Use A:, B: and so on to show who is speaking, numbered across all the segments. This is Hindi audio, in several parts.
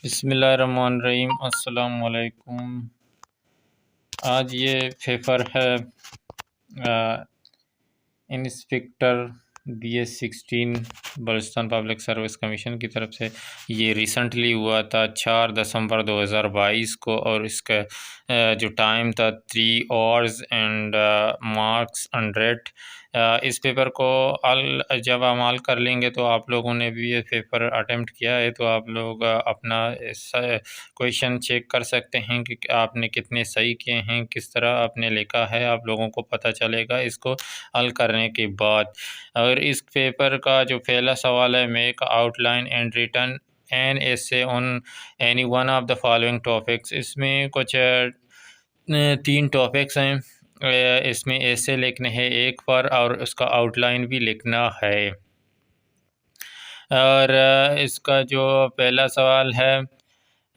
A: बिस्मिल्लाहिर्रहमानिर्रहीम। अस्सलाम वालेकुम। आज ये पेपर है inspector BS16 Balochistan public service commission की तरफ से। ये रिसेंटली हुआ था 4 दिसंबर 2022 को, और इसका जो टाइम था 3 आवर्स एंड मार्क्स 100। इस पेपर को जब हम हल कर लेंगे तो आप लोगों ने भी ये पेपर अटेम्प्ट किया है तो आप लोग अपना क्वेश्चन चेक कर सकते हैं कि आपने कितने सही किए हैं, किस तरह आपने लिखा है, आप लोगों को पता चलेगा इसको हल करने के बाद। और इस पेपर का जो पहला सवाल है, make outline and return an essay on any one of the following topics. इसमें कुछ 3 टॉपिक्स हैं। इसमें ऐसे लिखने हैं एक पर, और उसका आउटलाइन भी लिखना है। और इसका जो पहला सवाल है,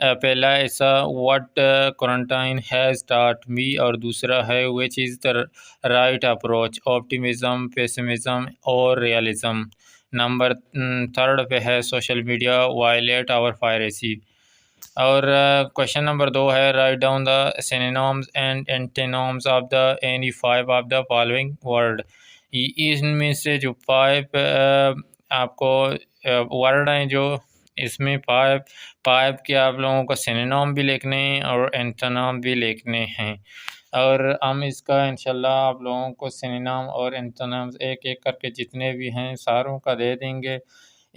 A: पहला ऐसा what quarantine has taught me, और दूसरा है which is the right approach, optimism, pessimism और रियलिज्म। नंबर थर्ड पे है social media violate our privacy. और क्वेश्चन नंबर 2 है right down the synonyms and antonyms of the any 5 of the following word. इनमें से जो 5 आपको वर्ड हैं, जो इसमें 5 के आप लोगों को सिनोनिम भी लिखने हैं और एंटोनिम भी लिखने हैं। और हम इसका इंशाल्लाह आप लोगों को सिनोनिम और एंटोनिम्स एक एक करके जितने भी हैं सारों का दे देंगे।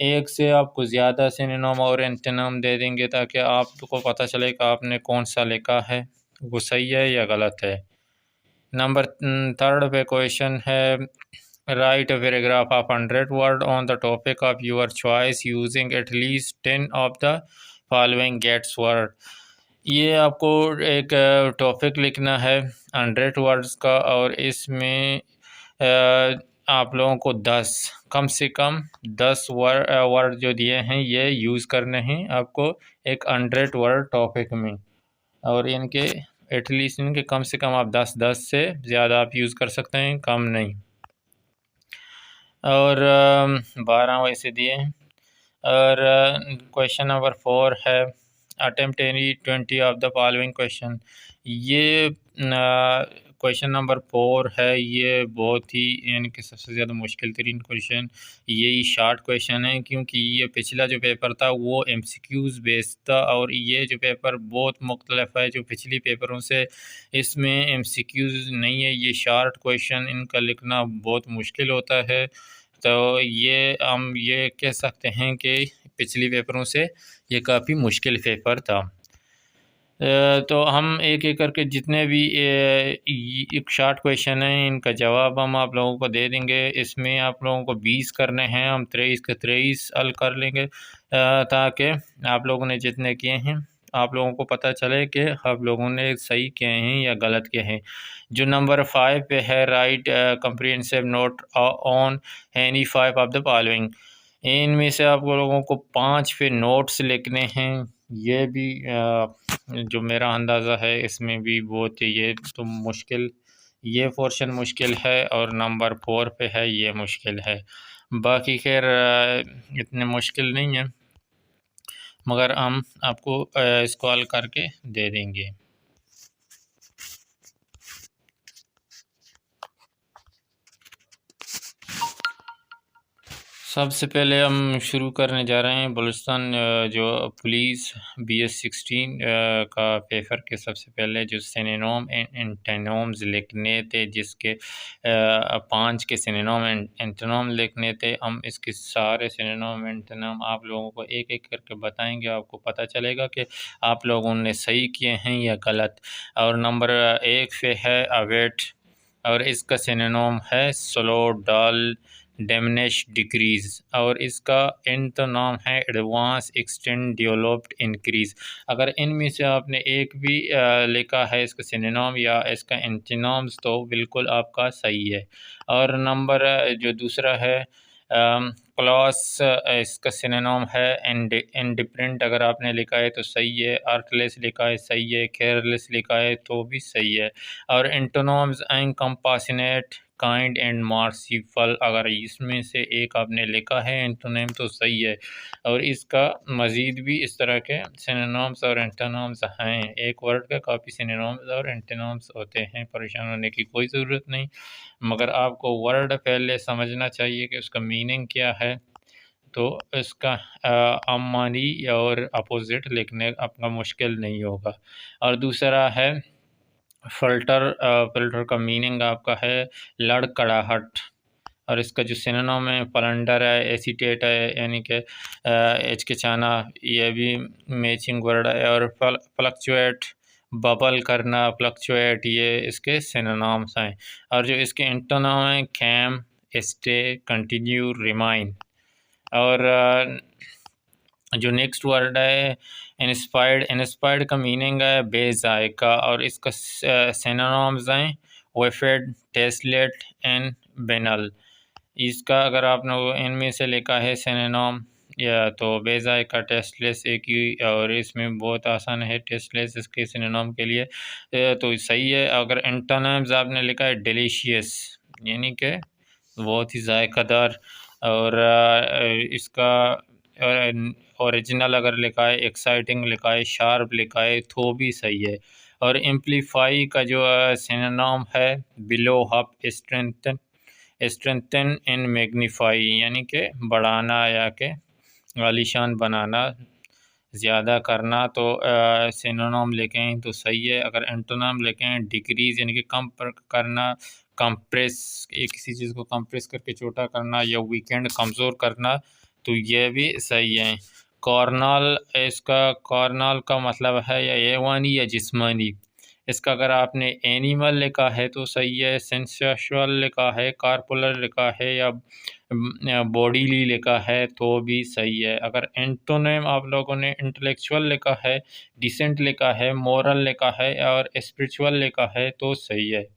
A: एक से आपको ज़्यादा सिनोनिम और एंटोनिम दे देंगे ताकि आपको पता चले कि आपने कौन सा लिखा है, वो सही है या गलत है। नंबर थर्ड पे क्वेश्चन है right a paragraph of 100 word on the topic of your choice using at least 10 of the following gets word। ये आपको एक टॉपिक लिखना है 100 वर्ड्स का, और इसमें आप लोगों को 10 कम से कम 10 वर्ड जो दिए हैं ये यूज़ करने हैं आपको एक 100 वर्ड टॉपिक में। और इनके एटलीस्ट इनके कम से कम आप 10 से ज़्यादा आप यूज़ कर सकते हैं, कम नहीं। और 12 वैसे दिए हैं। और क्वेश्चन नंबर 4 है attempt any 20 of the following question. ये क्वेश्चन नंबर 4 है, ये बहुत ही यानी कि सबसे ज़्यादा मुश्किल तरीन क्वेश्चन। यही शार्ट क्वेश्चन है क्योंकि ये पिछला जो पेपर था वो MCQs बेस्ड था, और ये जो पेपर बहुत मुख्तलिफ है जो पिछली पेपरों से। इसमें MCQs नहीं है, ये शार्ट क्वेश्चन, इनका लिखना बहुत मुश्किल होता है। तो ये हम ये कह सकते हैं कि पिछली पेपरों से ये काफ़ी मुश्किल पेपर था। तो हम एक एक करके जितने भी एक शार्ट क्वेश्चन हैं इनका जवाब हम आप लोगों को दे देंगे। इसमें आप लोगों को 20 करने हैं, हम 23 के 23 हल कर लेंगे ताकि आप लोगों ने जितने किए हैं आप लोगों को पता चले कि आप लोगों ने सही किए हैं या गलत किए हैं। जो नंबर 5 पे है right comprehensive note on any 5 of the following. इनमें से आप लोगों को 5 पे नोट्स लिखने हैं। ये भी जो मेरा अंदाज़ा है इसमें भी बहुत ये तो मुश्किल, ये पोर्शन मुश्किल है, और नंबर 4 पे है ये मुश्किल है। बाकी खैर इतने मुश्किल नहीं है, मगर हम आपको इसको हल करके दे देंगे। सबसे पहले हम शुरू करने जा रहे हैं बलूचिस्तान जो पुलिस BS16 का पेपर के। सबसे पहले जो सिनोनिम एंड एंटोनिम्स लिखने थे, जिसके 5 के सिनोनिम एंड एंटोनिम लिखने थे, हम इसके सारे सिनोनिम एंटोनिम आप लोगों को एक एक करके बताएंगे। आपको पता चलेगा कि आप लोगों ने सही किए हैं या गलत। और नंबर 1 पे है अवेट, और इसका सिनोनिम है स्लो, डल, डिमिनिश, डिक्रीज़। और इसका एंटोनिम है एडवांस, एक्सटेंड, डेवलप्ड, इंक्रीज़। अगर इनमें से आपने एक भी लिखा है इसका सिनोनिम या इसका एंटोनिम्स तो बिल्कुल आपका सही है। और नंबर जो दूसरा है क्लॉस इसका सिनोनिम है इंडिफरेंट, अगर आपने लिखा है तो सही है। अर्थलेस लिखा है सही है। केयरलेस लिखा है तो भी सही है। और antonyms compassionate, kind and merciful, अगर इसमें से एक आपने लिखा है एंटोनिम तो सही है। और इसका मज़ीद भी इस तरह के सिनोनिम्स और एंटोनिम्स हैं। एक वर्ड का काफ़ी सिनोनिम्स और एंटोनिम्स होते हैं, परेशान होने की कोई ज़रूरत नहीं, मगर आपको वर्ड पहले समझना चाहिए कि उसका मीनिंग क्या है, तो इसका अमानी और अपोजिट लिखने आपका मुश्किल नहीं होगा। और दूसरा है फ़िल्टर। फ़िल्टर का मीनिंग आपका है लड़खड़ाहट, और इसका जो सिनोनिम है प्लंडर है, एसीटेट है, यानी कि हिचकिचाना, ये भी मैचिंग वर्ड है। और फ्लक्चुएट, बबल करना, फ्लक्चुएट, ये इसके सिनोनिम्स हैं। और जो इसके एंटोनिम हैं कैम, स्टे, कंटिन्यू, रिमाइन। और जो नेक्स्ट वर्ड है इंस्पायर्ड। इंस्पायर्ड का मीनिंग है बेजायका, और इसका सिनोनिम्स हैं वेफेड, टेस्टलेट एंड बेनल। इसका अगर आपने इनमें से लिखा है सिनोनिम या तो बेजायका, टेस्टलेस एक ही, और इसमें बहुत आसान है टेस्टलेस इसके सिनोनिम के लिए, तो सही है। अगर एंटोनिम्स आपने लिखा है डिलीशियस, यानी कि बहुत ही जायकादार, और इसका ओरिजिनल अगर लिखा है एक्साइटिंग लिखा है, शार्प लिखा है तो भी सही है। और एम्पलीफाई का जो सिनोनिम है below hub, strengthen and magnify, यानी कि बढ़ाना या के आलीशान बनाना, ज़्यादा करना, तो सिनोनिम लिखें तो सही है। अगर एंटोनिम लिखें डिक्रीज़, यानी कि कम करना, कंप्रेस, किसी चीज़ को कंप्रेस करके छोटा करना, या वीकेंड कमज़ोर करना, तो ये भी सही है। कॉर्नल, इसका कॉर्नल का मतलब है या हैवानी या जिस्मानी। इसका अगर आपने एनिमल लिखा है तो सही है, सेंसेशुअल लिखा है, कारपुलर लिखा है, या बॉडीली लिखा है तो भी सही है। अगर एंटोनिम आप लोगों ने इंटेलेक्चुअल लिखा है, डिसेंट लिखा है, मोरल लिखा है, और स्पिरिचुअल लिखा है तो सही है।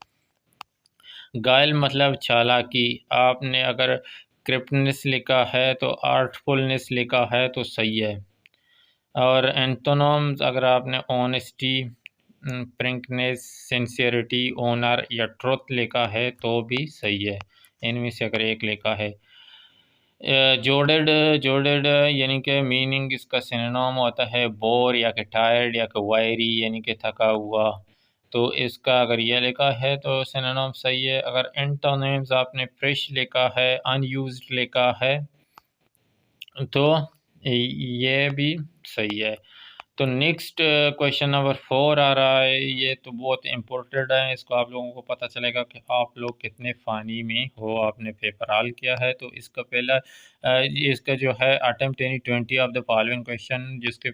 A: गायल मतलब चालाकी, आपने अगर क्रिप्टनेस लिखा है तो आर्टफुलनेस लिखा है तो सही है। और एंटोनिम्स अगर आपने ऑनेस्टी, फ्रैंकनेस, सिंसियरिटी, ऑनर या ट्रुथ लिखा है तो भी सही है। इनमें से अगर एक लिखा है। जोडेड, जोडेड यानी कि मीनिंग इसका सिनोनिम होता है बोर या कि टायर्ड या कि वायरी, यानी कि थका हुआ, तो इसका अगर ये लिखा है तो सिनोनिम सही है। अगर एंटोनिम्स आपने फ्रेश लिखा है, अनयूज्ड लिखा है, तो ये भी सही है। तो नेक्स्ट क्वेश्चन नंबर 4 आ रहा है, ये तो बहुत इम्पोर्टेंट है, इसको आप लोगों को पता चलेगा कि आप लोग कितने फ़ानी में हो, आपने पेपर हल किया है। तो इसका पहला इसका जो है अटेम्प्ट यानी 20 ऑफ द फॉलोइंग क्वेश्चन, जिसके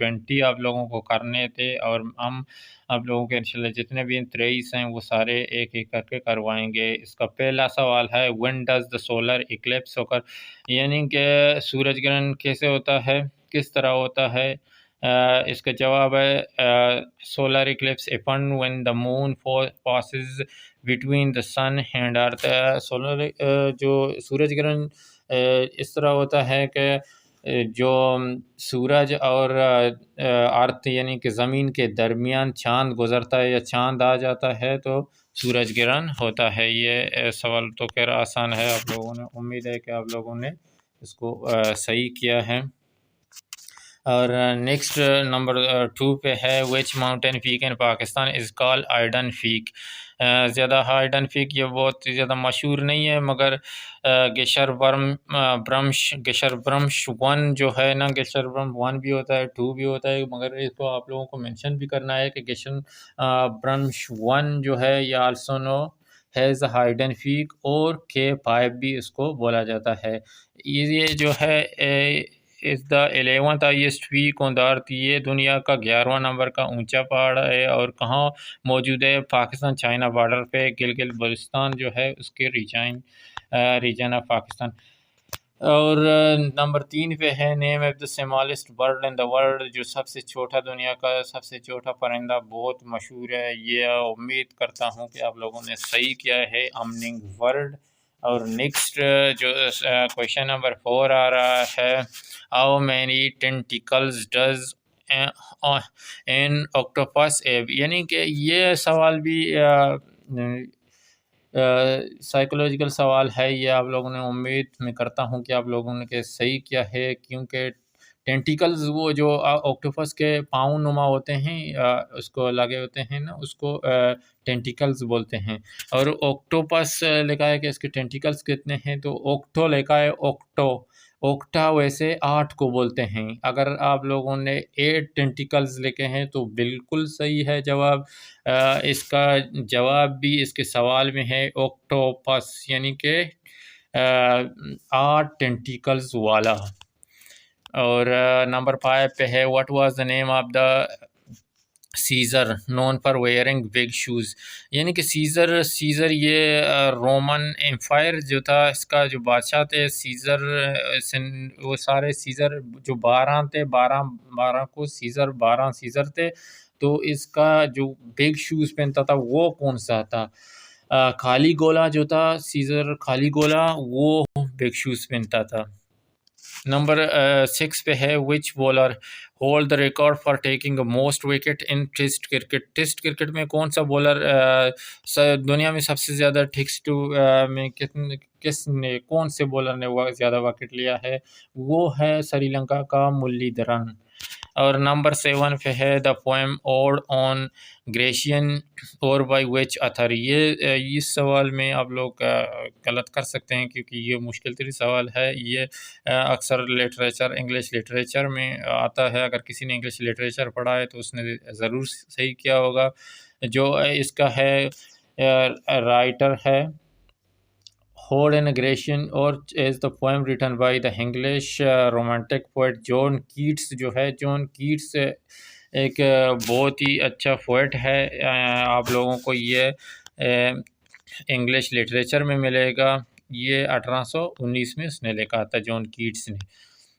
A: 20 आप लोगों को करने थे, और हम आप लोगों के इंशाल्लाह जितने भी 23 हैं वो सारे एक एक करके करवाएंगे। इसका पहला सवाल है when does the solar Eclipse ओकर, यानी कि सूरज ग्रहण कैसे होता है, किस तरह होता है। इसका जवाब है solar eclipse happen when the moon passes between the sun and earth. Solar जो सूरज ग्रहण इस तरह होता है कि जो सूरज और अर्थ यानी कि ज़मीन के दरमियान चाँद गुज़रता है या चाँद आ जाता है तो सूरज ग्रहण होता है। ये सवाल तो खैर आसान है, आप लोगों ने, उम्मीद है कि आप लोगों ने इसको सही किया है। और नेक्स्ट नंबर 2 पे है which mountain peak in Pakistan is called आइडन peak. ज़्यादा आइडन पीक ये बहुत ज़्यादा मशहूर नहीं है, मगर गेशर ब्रम्श 1 जो है ना, गेशर ब्रम 1 भी होता है, 2 भी होता है, मगर इसको आप लोगों को मेंशन भी करना है कि गेशर ब्रम्श 1 जो है ये also know has hidden peak, और K5 भी इसको बोला जाता है। ये जो है is the 11th highest peak on the earth, ये दुनिया का 11वां नंबर का ऊंचा पहाड़ है, और कहाँ मौजूद है, पाकिस्तान चाइना बॉर्डर पे, गिलगित बल्तिस्तान जो है उसके रीजन ऑफ पाकिस्तान। और नंबर 3 पे है name of the smallest bird in the world, जो सबसे छोटा, दुनिया का सबसे छोटा परिंदा, बहुत मशहूर है ये। उम्मीद करता हूँ कि आप लोगों ने सही किया है। अमनिंग वर्ड और नेक्स्ट जो क्वेश्चन नंबर 4 आ रहा है, how many tentacles does N octopus have, यानी कि ये सवाल भी साइकोलॉजिकल सवाल है। ये आप लोगों ने, उम्मीद मैं करता हूँ कि आप लोगों ने के सही किया है, क्योंकि टेंटिकल्स वो जो ऑक्टोपस के पाँव नुमा होते हैं, उसको लगे होते हैं ना, उसको टेंटिकल्स बोलते हैं। और ऑक्टोपस लिखा है कि इसके टेंटिकल्स कितने हैं, तो ऑक्टो लिखा है, ऑक्टो ऑक्टा वैसे 8 को बोलते हैं। अगर आप लोगों ने 8 टेंटिकल्स लिखे हैं तो बिल्कुल सही है जवाब। इसका जवाब भी इसके सवाल में है, ऑक्टोपस, यानी कि 8 टेंटिकल्स वाला। और नंबर 5 पे है, what was the name of the Caesar known for wearing big shoes, यानी कि सीज़र सीज़र ये रोमन एम्पायर जो था, इसका जो बादशाह थे सीज़र, वो सारे सीज़र जो 12 थे, 12 12 को सीज़र, 12 सीज़र थे। तो इसका जो बिग शूज़ पहनता था वो कौन सा था? खाली गोला जो था, सीज़र खाली गोला, वो बिग शूज़ पहनता था। नंबर 6 पे है, which bowler hold the record for taking most wicket in test cricket, test cricket में कौन सा बॉलर दुनिया में सबसे ज़्यादा टेस्ट में किसने, कौन से बॉलर ने ज़्यादा विकेट लिया है? वो है श्रीलंका का मुरलीधरन। और नंबर 7 पे है, the poem odd on Grecian और बाय विच अथर, ये इस सवाल में आप लोग गलत कर सकते हैं, क्योंकि ये मुश्किल तरीन सवाल है। ये अक्सर लिटरेचर, इंग्लिश लिटरेचर में आता है। अगर किसी ने इंग्लिश लिटरेचर पढ़ा है तो उसने ज़रूर सही किया होगा। जो इसका है राइटर है होड एंड ग्रेशियन, और is the poem written by the English romantic poet John Keats. जो है जॉन कीट्स एक बहुत ही अच्छा पोएट है। आप लोगों को ये इंग्लिश लिटरेचर में मिलेगा। ये 1819 में उसने लिखा था, जॉन कीट्स ने।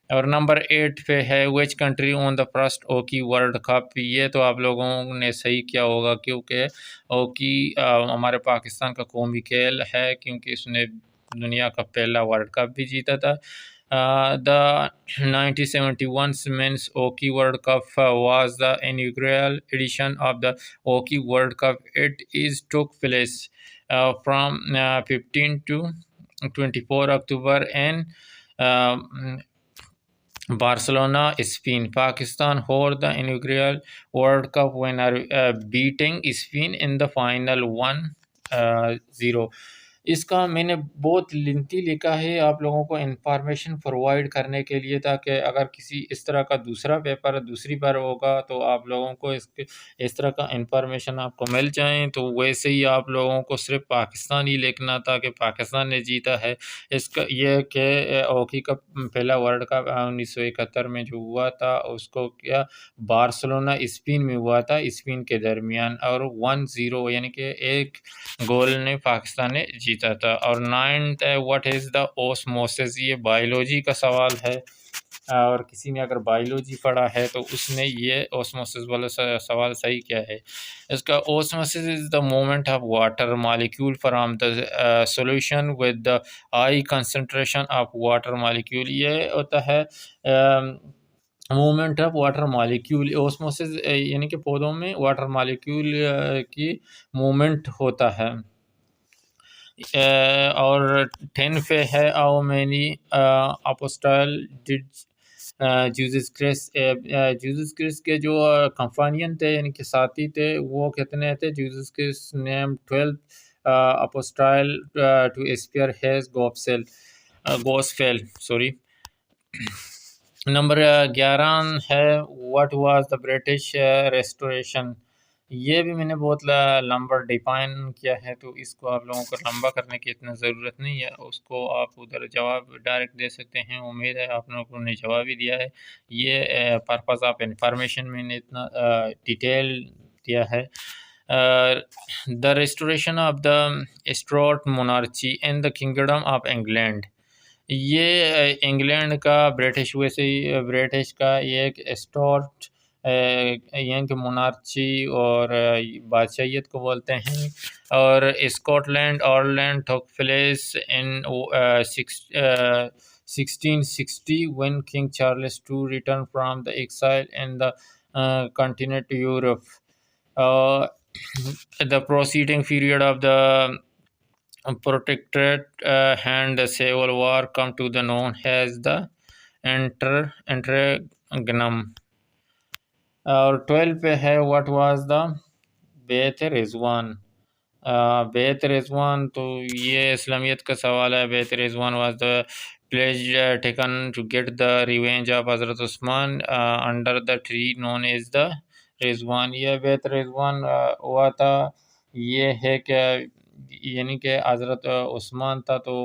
A: और नंबर 8 पे है, which country on the first hockey world cup, ये तो आप लोगों ने सही किया होगा, क्योंकि हॉकी हमारे पाकिस्तान का कौमी खेल है, क्योंकि इसने दुनिया का पहला वर्ल्ड कप भी जीता था। The 1971 men's hockey world cup was the inauguration edition of the hockey world cup. It is took place from 15 to 24 October in Barcelona, Spain. Pakistan hold the inaugural World Cup winner, beating Spain in the final 1-0। इसका मैंने बहुत लिंथी लिखा है आप लोगों को इंफॉर्मेशन प्रोवाइड करने के लिए, ताकि अगर किसी इस तरह का दूसरा पेपर दूसरी बार होगा तो आप लोगों को इस तरह का इंफॉर्मेशन आपको मिल जाए। तो वैसे ही आप लोगों को सिर्फ पाकिस्तान ही लिखना था कि पाकिस्तान ने जीता है। इसका ये कि हॉकी का पहला वर्ल्ड कप 1971 में जो हुआ था, उसको क्या बार्सिलोना स्पेन में हुआ था, स्पेन के दरमियान, और 1-0 यानी कि एक गोल ने पाकिस्तान ने जीता था। और 9th है, व्हाट इज़ द ओस्मोसिस, ये बायोलॉजी का सवाल है। और किसी ने अगर बायोलॉजी पढ़ा है तो उसने ये ओस्मोसिस वाला सवाल सही किया है। इसका osmosis is the movement of water molecule from the solution with the high concentration of water molecule. ये होता है movement of water molecule. Osmosis यानी कि पौधों में वाटर मॉलिक्यूल की मूवमेंट होता है। और 10 पे है, how many apostle did Jesus Christ, Jesus Christ के जो कंफानियन थे, यानी कि साथी थे, वो कितने थे? Jesus Christ name 12 apostle to spare his gospel, sorry. Number 11 है, what was the British restoration. ये भी मैंने बहुत लंबा डिफाइन किया है, तो इसको आप लोगों को लंबा करने की इतना ज़रूरत नहीं है। उसको आप उधर जवाब डायरेक्ट दे सकते हैं। उम्मीद है आप लोगों ने जवाब ही दिया है। ये पर्पज़ ऑफ इंफॉर्मेशन मैंने इतना डिटेल दिया है। The restoration of the Stuart monarchy in the kingdom of England, ये इंग्लैंड का ब्रिटिश, वैसे ही ब्रिटिश का ये एक स्टुअर्ट यानी कि मोनार्ची और बादशाहियत को बोलते हैं। और Scotland Ireland took place in 1660 when King Charles II returned from the exile in the continent Europe. Uh, the preceding period of the Protectorate and the Civil War come to the known as the interregnum. और 12 पे है व्हाट वाज द बेत रिजवान। बेत रिजवान तो ये इस्लामियत का सवाल है। Bait Rizwan was the pledge taken to get the revenge of Hazrat Usman under the tree known as the Rizwan. ये बेत रिजवान हुआ था। ये है कि यानी कि हज़रत उस्मान था तो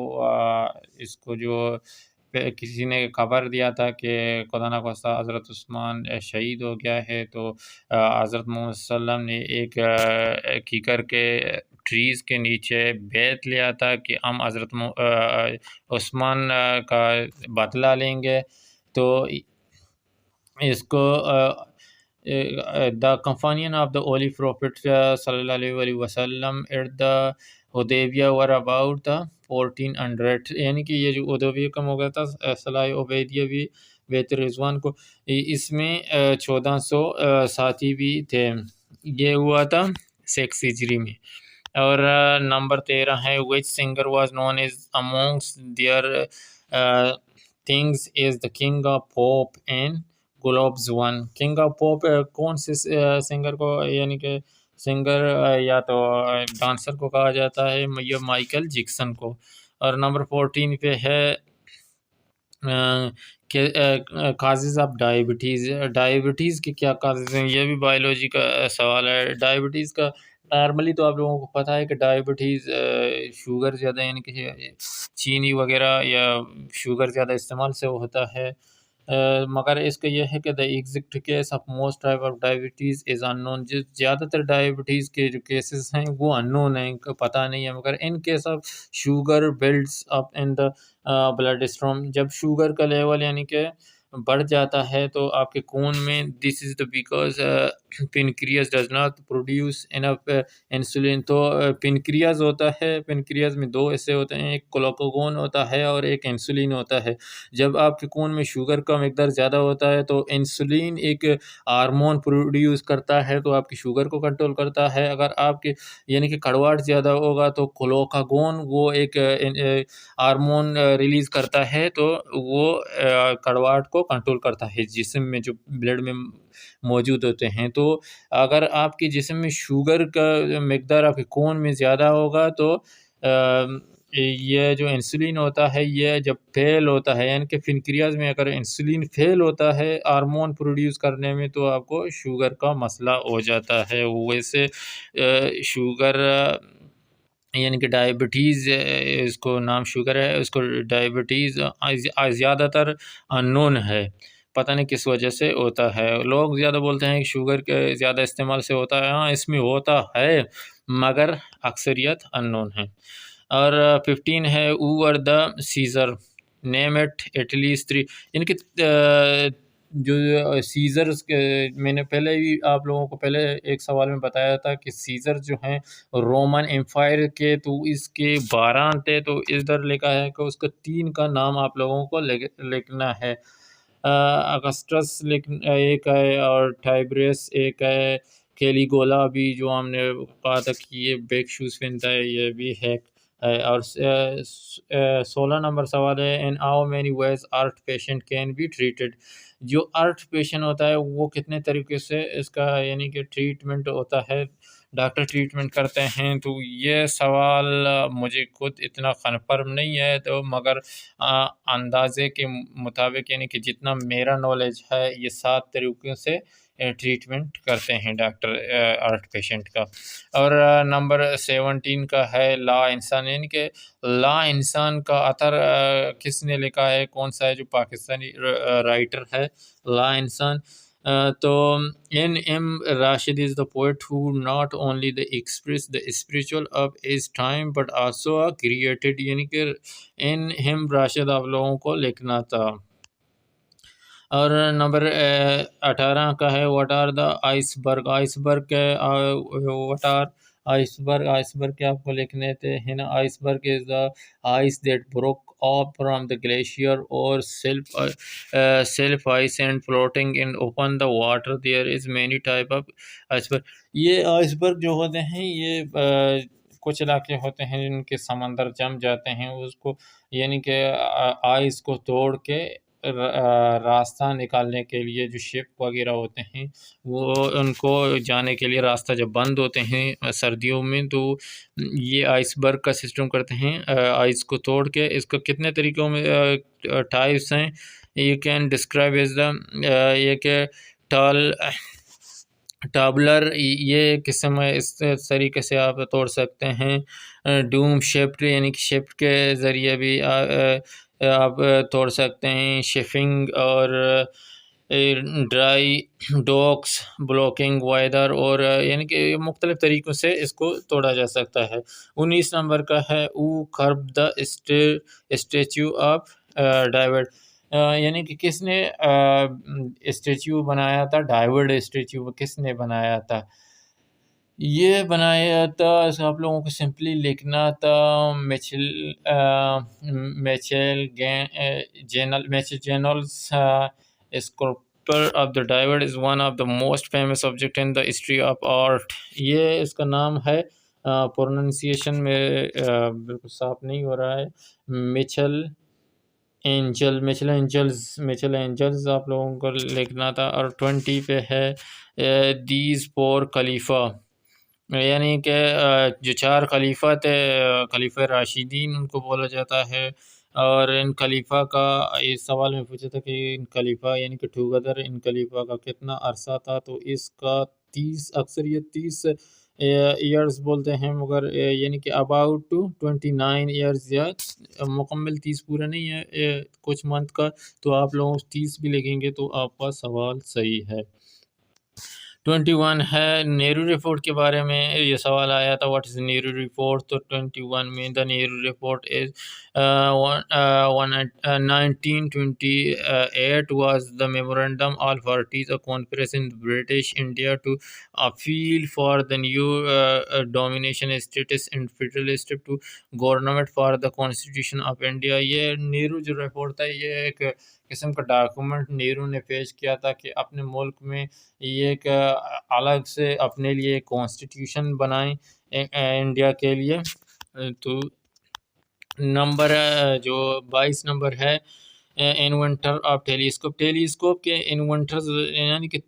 A: इसको जो किसी ने खबर दिया था कि खुदा न खास्ता हज़रत उस्मान शहीद हो गया है, तो हज़रत मोहम्मद सल्लल्लाहु अलैहि वसल्लम ने एक कीकर के ट्रीज़ के नीचे बैत लिया था कि हम हज़रत उस्मान का बदला लेंगे। तो इसको the companion of the holy prophet सल्लल्लाहु अलैहि वसल्लम at the Hudaibiya war about the 1400, यानी कि ये जो हुदैबिया का मौका था सलाह उबैदिया भी बैत रिज़वान को, इसमें 1400 साथी भी थे। ये हुआ था 6 हिजरी में। और नंबर 13 है which singer was known as amongst their things is the king of pop and gloved one. King of pop कौन से सिंगर को, यानी कि सिंगर या तो डांसर को कहा जाता है, या माइकल जैक्सन को। और नंबर 14 पे है काजेज़ ऑफ डायबिटीज़। डायबिटीज़ के क्या काजेज़ हैं, ये भी बायोलॉजी का सवाल है। डायबिटीज़ का नॉर्मली तो आप लोगों को पता है कि डायबिटीज़ शुगर ज़्यादा, यानी कि चीनी वगैरह या शुगर ज़्यादा इस्तेमाल से होता है। मगर इसका यह है कि the exact case of most type of diabetes is unknown. जो ज़्यादातर डायबिटीज़ के जो केसेस हैं वो अननोन हैं, इनको पता नहीं है। मगर in case of sugar builds up in the blood storm, जब शुगर का लेवल यानी कि बढ़ जाता है तो आपके खून में, this is the because pancreas does not produce enough insulin. तो पेनक्रियाज होता है, पेनक्रियाज में दो हिस्से होते हैं, एक ग्लूकागोन होता है और एक इंसुलिन होता है। जब आपके खून में शुगर का मिकदार ज़्यादा होता है तो इंसुलिन एक हार्मोन प्रोड्यूस करता है, तो आपकी शुगर को कंट्रोल करता है। अगर आपके यानी कि कड़वाहट ज़्यादा होगा तो ग्लूकागोन वो एक हार्मोन रिलीज़ करता है, तो वो कड़वाहट को कंट्रोल करता है जिस्म में, जो ब्लड में मौजूद होते हैं। तो अगर आपके जिस्म में शुगर का मिकदार आपके खून में ज़्यादा होगा तो ये जो इंसुलिन होता है ये जब फेल होता है, यानी कि पेनक्रियाज में अगर इंसुलिन फेल होता है हार्मोन प्रोड्यूस करने में, तो आपको शुगर का मसला हो जाता है। वैसे शुगर यानी कि डायबिटीज़, इसको नाम शुगर है, उसको डायबिटीज़ ज़्यादातर अननोन है, पता नहीं किस वजह से होता है। लोग ज़्यादा बोलते हैं कि शुगर के ज़्यादा इस्तेमाल से होता है। हाँ, इसमें होता है मगर अक्सरियत अननोन है। और 15 है who are the Caesar, name it at least 3। इनके जो सीज़र्स के, मैंने पहले ही आप लोगों को पहले एक सवाल में बताया था कि सीज़र जो हैं रोमन एम्पायर के, तो इसके 12 थे। तो इधर लिखा है कि उसका 3 का नाम आप लोगों को लिखना है। अगस्टस एक है, और टाइब्रियस एक है, कैलिगोला भी जो हमने कहा था कि ये बैक शूज़ पहनता है, ये भी है। और 16 नंबर सवाल है in how many ways art patient can be treated. जो आर्ट पेशेंट होता है वो कितने तरीके से इसका यानी कि ट्रीटमेंट होता है, डॉक्टर ट्रीटमेंट करते हैं। तो ये सवाल मुझे खुद इतना कन्फर्म नहीं है, तो मगर अंदाज़े के मुताबिक यानी कि जितना मेरा नॉलेज है, ये 7 तरीक़ों से ट्रीटमेंट करते हैं डॉक्टर आर्ट पेशेंट का। और नंबर 17 का है ला इंसान, यानी कि ला इंसान का अतर किसने लिखा है, कौन सा है, जो पाकिस्तानी राइटर है ला इंसान। तो N M Rashid is the poet who not only the express the spiritual of is time but also created, यानी कि एन एम राशिद आप लोगों को लिखना था। और नंबर 18 का है what are the iceberg. Iceberg के व्हाट आर आइसबर्ग। आइसबर्ग के आपको लिखने थे है ना। Iceberg is the ice that broke off from the glacier or self ice and floating in open the water. There is many type of iceberg। ये आइसबर्ग जो होते हैं ये कुछ इलाके होते हैं जिनके समंदर जम जाते हैं, उसको यानी कि आइस को तोड़ के रास्ता निकालने के लिए जो शिप वगैरह होते हैं वो उनको जाने के लिए रास्ता जब बंद होते हैं सर्दियों में, तो ये आइसबर्ग का सिस्टम करते हैं आइस को तोड़ के। इसको कितने तरीक़ों में टाइप्स हैं। You can describe is the एक टॉल टाबलर, ये किस्म है, इस तरीके से आप तोड़ सकते हैं। डूम शेप्ड यानी कि शेप के ज़रिए भी आप तोड़ सकते हैं। शिपिंग और ड्राई डॉक्स ब्लॉकिंग वेदर, और यानी कि मुख्तलिफ़ तरीक़ों से इसको तोड़ा जा सकता है। 19 नंबर का है ऊ curve the statue of David. यानी कि किसने स्टेचू बनाया था, डेविड स्टेचू किसने बनाया था। ये बनाया था, इसको आप लोगों को सिंपली लिखना था Michelangelo's. Sculpture of the David is one of the most famous object in the history of art. ये इसका नाम है, प्रोनंसिएशन में बिल्कुल साफ नहीं हो रहा है। मिचेल एंजल्स आप लोगों को लिखना था। और 20 पे है दीज फोर खलीफा, यानी कि जो 4 खलीफा थे, खलीफा राशिदीन उनको बोला जाता है। और इन खलीफा का इस सवाल में पूछा था कि इन खलीफा यानी कि टुगेदर इन खलीफा का कितना अरसा था, तो इसका 30, अक्सर ये 30 ईयर्स बोलते हैं, मगर यानी कि अबाउट 29 ईयर्स, या मुकम्मल 30 पूरा नहीं है कुछ मंथ का, तो आप लोग 30 भी लिखेंगे तो आपका सवाल सही है। 21 है नेहरू रिपोर्ट के बारे में ये सवाल आया था, व्हाट इज़ नेहरू रिपोर्ट। तो 21 में the Nehru report is 1928 was the memorandum all parties a conference in British India to appeal for the new domination status and federalist to government for the constitution of India। ये नेहरू जो रिपोर्ट था ये एक किस्म का डॉक्यूमेंट नेहरू ने पेश किया था कि अपने मुल्क में ये एक अलग से अपने लिए कॉन्स्टिट्यूशन बनाएं इंडिया के लिए। तो नंबर जो 22 नंबर है इन्वेंटर ऑफ टेलीस्कोप। टेलीस्कोप के इन्वेंटर्स यानी कि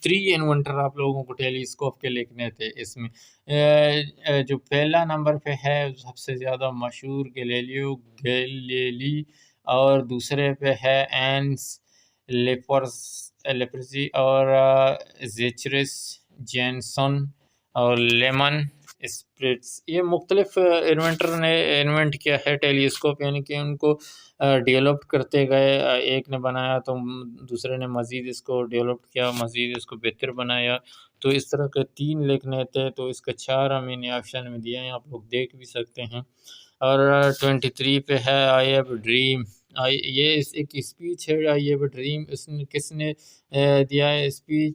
A: 3 इन्वेंटर आप लोगों को टेलीस्कोप के लिखने थे इसमें। जो पहला नंबर पे है सबसे ज़्यादा मशहूर गैलीली, और दूसरे पे है एंस लेपर्सी, और ज़ेचरिस जेनसन, और लेमन स्प्रिट्स। ये मुख्तलिफ इन्वेंटर ने इन्वेंट किया है टेलीस्कोप, यानी कि उनको डेवलप करते गए। एक ने बनाया तो दूसरे ने मज़ीद इसको डेवलप किया, मज़ीद इसको बेहतर बनाया। तो इस तरह के 3 लिखने थे, तो इसका 4 मैंने ऑप्शन में दिया है, आप लोग देख भी सकते हैं। और 23 पे है आई हैव ड्रीम। ये एक स्पीच है, आई हैव ड्रीम, इसने किसने दिया है speech.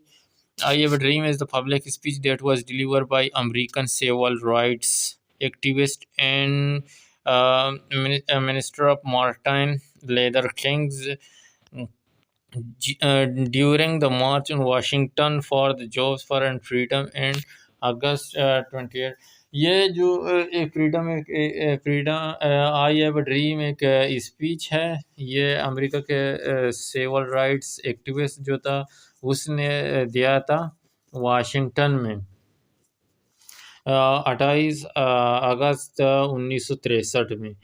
A: I Have a Dream is the public speech that was delivered by American civil rights activist and Minister of Martin Luther King's during the March in Washington for the Jobs for and Freedom in August 28। ये जो एक freedom I have a dream एक स्पीच है, ये अमेरिका के सिविल राइट्स एक्टिविस्ट जो था उसने दिया था वाशिंगटन में 28 अगस्त 1963 में।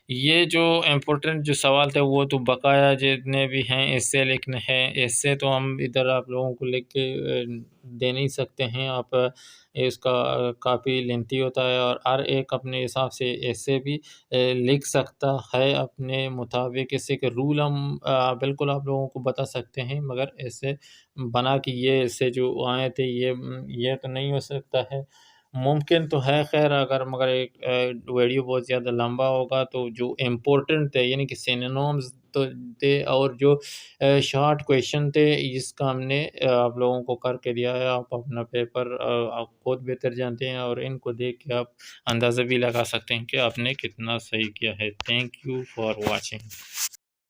A: ये जो इम्पोर्टेंट जो सवाल थे वो तो बकाया जितने भी हैं इससे लिखने हैं। इससे तो हम इधर आप लोगों को लिख के दे नहीं सकते हैं, आप इसका काफ़ी लेंथी होता है, और हर एक अपने हिसाब से ऐसे भी लिख सकता है अपने मुताबिक। इससे के रूल हम बिल्कुल आप लोगों को बता सकते हैं, मगर ऐसे बना कि ये ऐसे जो आए थे ये तो नहीं हो सकता है। मुमकिन तो है खैर, अगर मगर एक वीडियो बहुत ज़्यादा लंबा होगा तो जो इम्पोर्टेंट थे यानी कि सिनोनिम्स तो थे, और जो शॉर्ट क्वेश्चन थे जिसका हमने आप लोगों को करके दिया है। आप अपना पेपर आप खुद बेहतर जानते हैं, और इनको देख के आप अंदाज़ा भी लगा सकते हैं कि आपने कितना सही किया है। Thank you for watching.